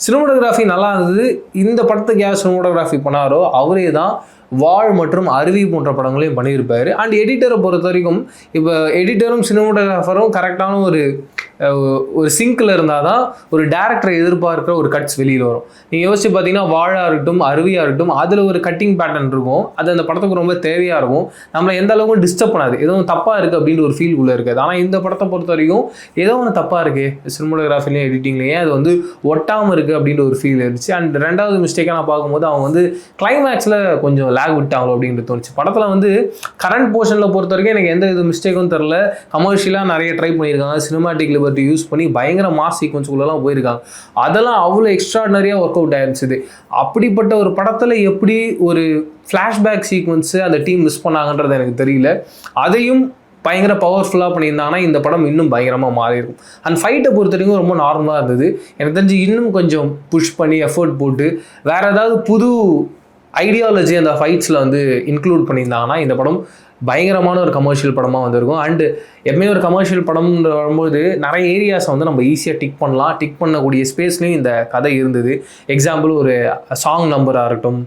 Cinematography நல்லா இருந்தது. இந்த படத்துக்கு யார் சினிமோட்டோகிராஃபி பண்ணாரோ அவரே தான் வாள் மற்றும் அருவி போன்ற படங்களையும் பண்ணியிருப்பாரு. அண்ட் எடிட்டரை பொறுத்த வரைக்கும் இப்போ எடிட்டரும் சினிமோட்டோகிராஃபரும் கரெக்டான ஒரு சிங்கில் இருந்தால் தான் ஒரு டேரக்டரை எதிர்பார்க்குற ஒரு கட்ஸ் வெளியில் வரும். நீங்கள் யோசிச்சு பார்த்தீங்கன்னா வாழாக இருக்கட்டும் அருவியாக இருக்கட்டும் அதில் ஒரு கட்டிங் பேட்டர்ன் இருக்கும். அது அந்த படத்துக்கு ரொம்ப தேவையாக இருக்கும். நம்மளை எந்த அளவுக்கும் டிஸ்டர்ப் பண்ணாது. எதுவும் தப்பாக இருக்குது அப்படின்ற ஒரு ஃபீல் உள்ள இருக்காது. ஆனால் இந்த படத்தை பொறுத்த வரைக்கும் ஏதோ ஒன்று தப்பாக இருக்குது சினிமோட்டோகிராஃபிலையும் எடிட்டிங்லேயே அது ஒட்டாமல் இருக்குது அப்படின்ற ஒரு ஃபீல் இருந்துச்சு. அண்ட் ரெண்டாவது மிஸ்டேக்காக நான் பார்க்கும்போது அவங்க கிளைமேக்ஸில் கொஞ்சம் லேக் விட்டாங்களோ அப்படின்றது தோணுச்சு. படத்தில் கரண்ட் போர்ஷனில் பொறுத்த வரைக்கும் எனக்கு எந்த இது மிஸ்டேக்கும் தெரில. கமர்ஷியலாக நிறைய ட்ரை பண்ணியிருக்காங்க. சினிமாட்டிக் லிபர்ட்டி யூஸ் பண்ணி பயங்கர மாஸ் சீக்வன்ஸுக்குள்ளெல்லாம் போயிருக்காங்க. அதெல்லாம் அவ்வளோ எக்ஸ்ட்ராடனரியாக ஒர்க் அவுட் ஆயிருந்துச்சு. அப்படிப்பட்ட ஒரு படத்தில் எப்படி ஒரு ஃப்ளாஷ்பேக் சீக்வன்ஸு அந்த டீம் மிஸ் பண்ணாங்கன்றது எனக்கு தெரியல. அதையும் பயங்கர பவர்ஃபுல்லாக பண்ணியிருந்தாங்கன்னா இந்த படம் இன்னும் பயங்கரமாக மாறியிருக்கும். அண்ட் ஃபைட்டை பொறுத்த வரைக்கும் ரொம்ப நார்மலாக இருந்தது. எனக்கு தெரிஞ்சு இன்னும் கொஞ்சம் புஷ் பண்ணி எஃபர்ட் போட்டு வேறு ஏதாவது புது ஐடியாலஜி அந்த ஃபைட்ஸில் இன்க்ளூட் பண்ணியிருந்தாங்கன்னா இந்த படம் பயங்கரமான ஒரு கமர்ஷியல் படமாக வந்திருக்கும். அண்டு எப்பவுமே ஒரு கமர்ஷியல் படம் வரும்போது நிறைய ஏரியாஸை நம்ம ஈஸியாக டிக் பண்ணலாம். டிக் பண்ணக்கூடிய ஸ்பேஸ்லேயும் இந்த கதை இருந்தது. எக்ஸாம்பிள் ஒரு சாங் நம்பராக இருக்கட்டும்,